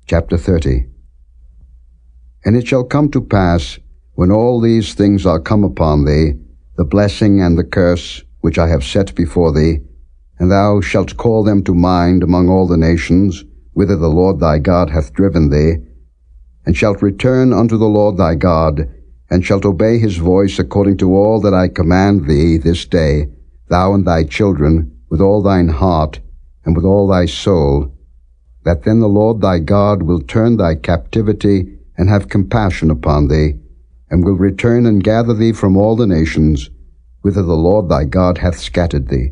Chapter 30. And it shall come to pass, when all these things are come upon thee, the blessing and the curse which I have set before thee, and thou shalt call them to mind among all the nations, whither the Lord thy God hath driven thee, and shalt return unto the Lord thy God, and shalt obey his voice according to all that I command thee this day, thou and thy children, with all thine heart, and with all thy soul, that then the Lord thy God will turn thy captivity, and have compassion upon thee, and will return and gather thee from all the nations, whither the Lord thy God hath scattered thee.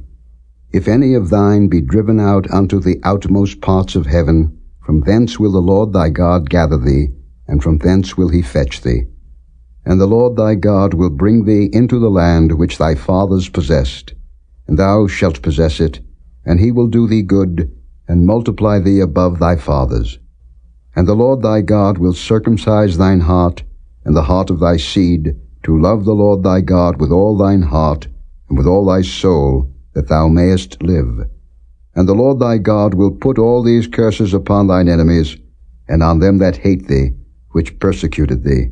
If any of thine be driven out unto the outmost parts of heaven, from thence will the Lord thy God gather thee, and from thence will he fetch thee. And the Lord thy God will bring thee into the land which thy fathers possessed, and thou shalt possess it, and he will do thee good, and multiply thee above thy fathers. And the Lord thy God will circumcise thine heart, and the heart of thy seed, to love the Lord thy God with all thine heart, and with all thy soul, that thou mayest live. And the Lord thy God will put all these curses upon thine enemies, and on them that hate thee, which persecuted thee.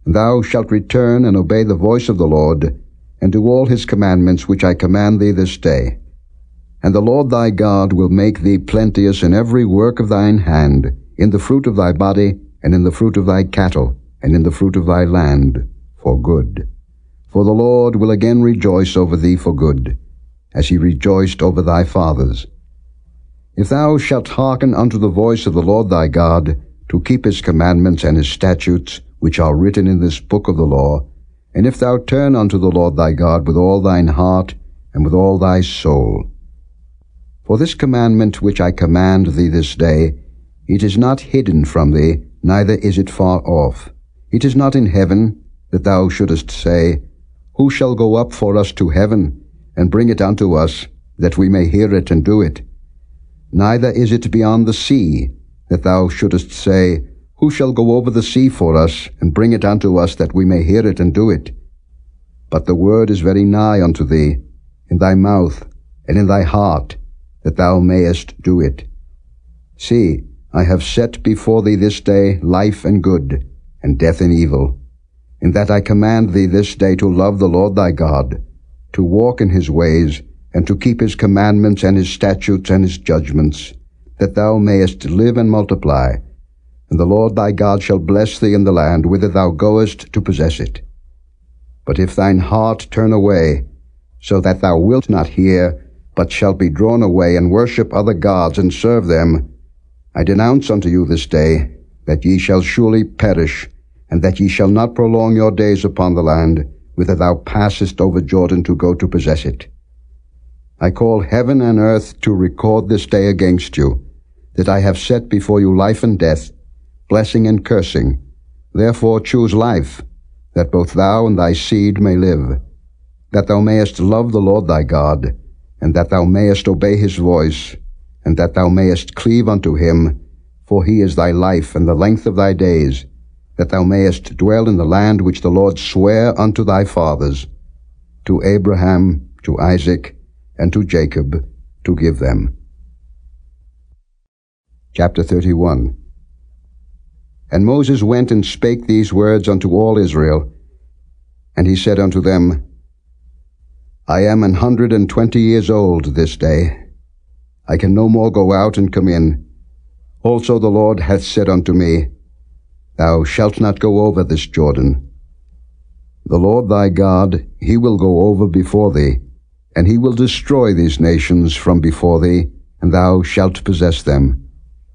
And thou shalt return and obey the voice of the Lord, and do all his commandments which I command thee this day. And the Lord thy God will make thee plenteous in every work of thine hand, in the fruit of thy body, and in the fruit of thy cattle, and in the fruit of thy land, for good. For the Lord will again rejoice over thee for good, as he rejoiced over thy fathers. If thou shalt hearken unto the voice of the Lord thy God, to keep his commandments and his statutes, which are written in this book of the law, and if thou turn unto the Lord thy God with all thine heart, and with all thy soul. For this commandment which I command thee this day, it is not hidden from thee, neither is it far off. It is not in heaven, that thou shouldest say, Who shall go up for us to heaven, and bring it unto us, that we may hear it and do it? Neither is it beyond the sea, that thou shouldest say, Who shall go over the sea for us, and bring it unto us, that we may hear it and do it? But the word is very nigh unto thee, in thy mouth, and in thy heart, that thou mayest do it. See, I have set before thee this day life and good, and death and evil, in that I command thee this day to love the Lord thy God, to walk in his ways, and to keep his commandments and his statutes and his judgments, that thou mayest live and multiply. And the Lord thy God shall bless thee in the land whither thou goest to possess it. But if thine heart turn away, so that thou wilt not hear, but shalt be drawn away, and worship other gods, and serve them, I denounce unto you this day, that ye shall surely perish, and that ye shall not prolong your days upon the land, whither thou passest over Jordan to go to possess it. I call heaven and earth to record this day against you, that I have set before you life and death, blessing and cursing. Therefore choose life, that both thou and thy seed may live, that thou mayest love the Lord thy God, and that thou mayest obey his voice, and that thou mayest cleave unto him, for he is thy life and the length of thy days, that thou mayest dwell in the land which the Lord sware unto thy fathers, to Abraham, to Isaac, and to Jacob, to give them. Chapter 31. And Moses went and spake these words unto all Israel, and he said unto them, I am 120 years old this day. I can no more go out and come in. Also the Lord hath said unto me, Thou shalt not go over this Jordan. The Lord thy God, he will go over before thee, and he will destroy these nations from before thee, and thou shalt possess them.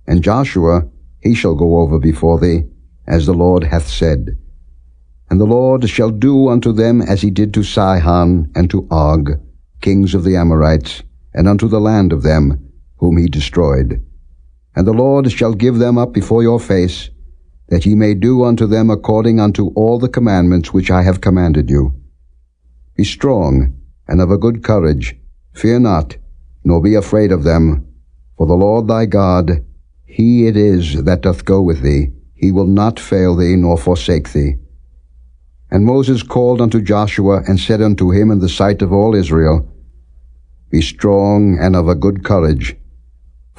And Joshua, he shall go over before thee, as the Lord hath said. And the Lord shall do unto them as he did to Sihon and to Og, kings of the Amorites, and unto the land of them, whom he destroyed. And the Lord shall give them up before your face, that ye may do unto them according unto all the commandments which I have commanded you. Be strong, and of a good courage. Fear not, nor be afraid of them. For the Lord thy God, he it is that doth go with thee. He will not fail thee, nor forsake thee. And Moses called unto Joshua, and said unto him in the sight of all Israel, Be strong and of a good courage,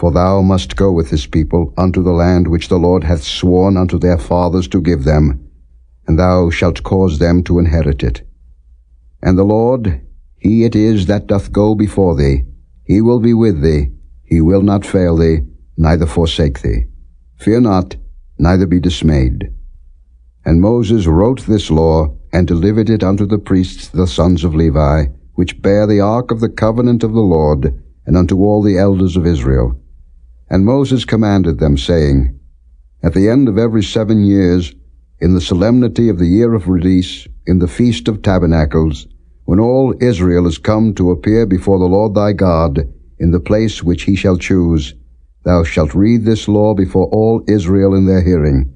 For thou must go with this people unto the land which the Lord hath sworn unto their fathers to give them, and thou shalt cause them to inherit it. And the Lord, he it is that doth go before thee. He will be with thee. He will not fail thee, neither forsake thee. Fear not, neither be dismayed. And Moses wrote this law, and delivered it unto the priests the sons of Levi, which bear the ark of the covenant of the Lord, and unto all the elders of Israel. And Moses commanded them, saying, At the end of every 7 years, in the solemnity of the year of release, in the feast of tabernacles, when all Israel is come to appear before the Lord thy God, in the place which he shall choose, thou shalt read this law before all Israel in their hearing.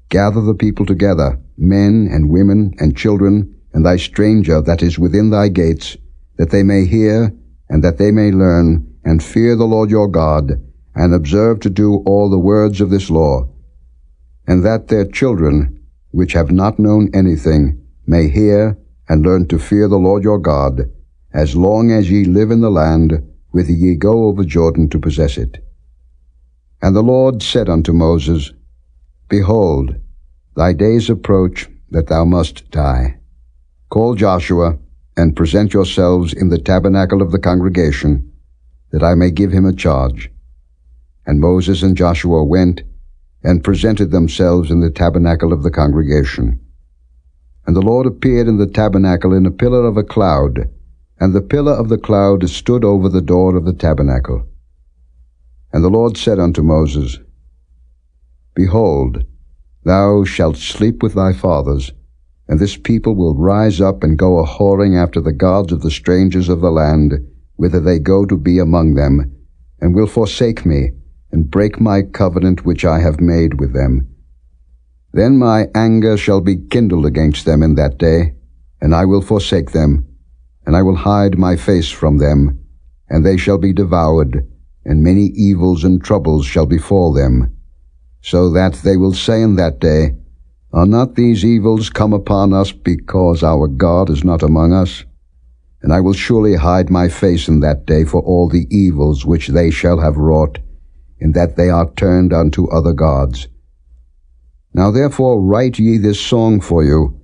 Gather the people together, men and women and children, and thy stranger that is within thy gates, that they may hear, and that they may learn, and fear the Lord your God, and observe to do all the words of this law, and that their children, which have not known anything, may hear and learn to fear the Lord your God, as long as ye live in the land, whither ye go over Jordan to possess it. And the Lord said unto Moses, Behold, thy days approach that thou must die. Call Joshua, and present yourselves in the tabernacle of the congregation, that I may give him a charge. And Moses and Joshua went, and presented themselves in the tabernacle of the congregation. And the Lord appeared in the tabernacle in a pillar of a cloud, and the pillar of the cloud stood over the door of the tabernacle. And the Lord said unto Moses, Behold, thou shalt sleep with thy fathers, and this people will rise up and go a-whoring after the gods of the strangers of the land, whither they go to be among them, and will forsake me, and break my covenant which I have made with them. Then my anger shall be kindled against them in that day, and I will forsake them, and I will hide my face from them, and they shall be devoured, and many evils and troubles shall befall them, so that they will say in that day, Are not these evils come upon us because our God is not among us? And I will surely hide my face in that day for all the evils which they shall have wrought, in that they are turned unto other gods. Now therefore write ye this song for you,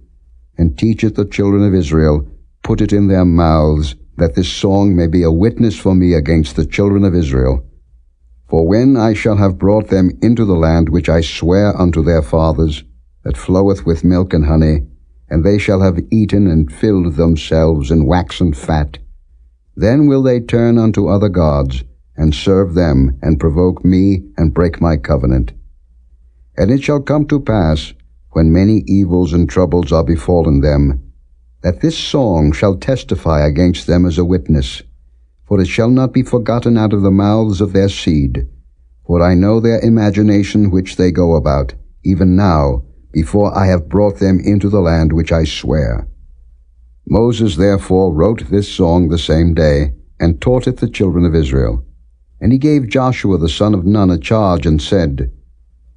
and teach it the children of Israel, put it in their mouths, that this song may be a witness for me against the children of Israel. For when I shall have brought them into the land which I swear unto their fathers, that floweth with milk and honey, and they shall have eaten and filled themselves and waxen fat, then will they turn unto other gods, and serve them, and provoke me, and break my covenant. And it shall come to pass, when many evils and troubles are befallen them, that this song shall testify against them as a witness, for it shall not be forgotten out of the mouths of their seed. For I know their imagination which they go about, even now, before I have brought them into the land which I swear. Moses therefore wrote this song the same day, and taught it the children of Israel. And he gave Joshua the son of Nun a charge, and said,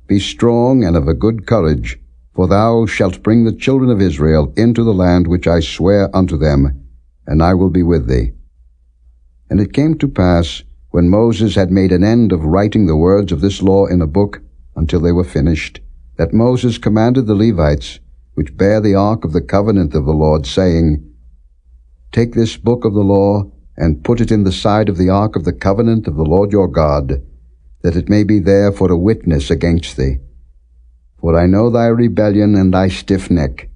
Be strong and of a good courage, for thou shalt bring the children of Israel into the land which I swear unto them, and I will be with thee. And it came to pass, when Moses had made an end of writing the words of this law in a book, until they were finished, that Moses commanded the Levites, which bear the ark of the covenant of the Lord, saying, Take this book of the law, and put it in the side of the ark of the covenant of the Lord your God, that it may be there for a witness against thee. For I know thy rebellion and thy stiff neck.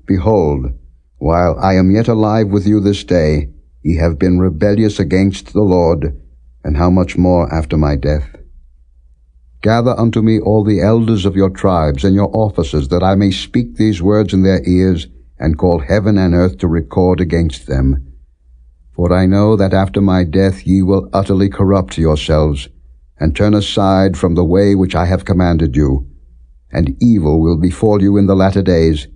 Behold, while I am yet alive with you this day, ye have been rebellious against the Lord, and how much more after my death? Gather unto me all the elders of your tribes and your officers, that I may speak these words in their ears, and call heaven and earth to record against them. For I know that after my death ye will utterly corrupt yourselves, and turn aside from the way which I have commanded you, and evil will befall you in the latter days,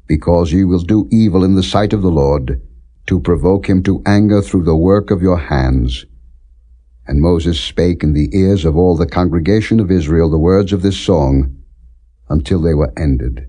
because ye will do evil in the sight of the Lord, to provoke him to anger through the work of your hands. And Moses spake in the ears of all the congregation of Israel the words of this song, until they were ended.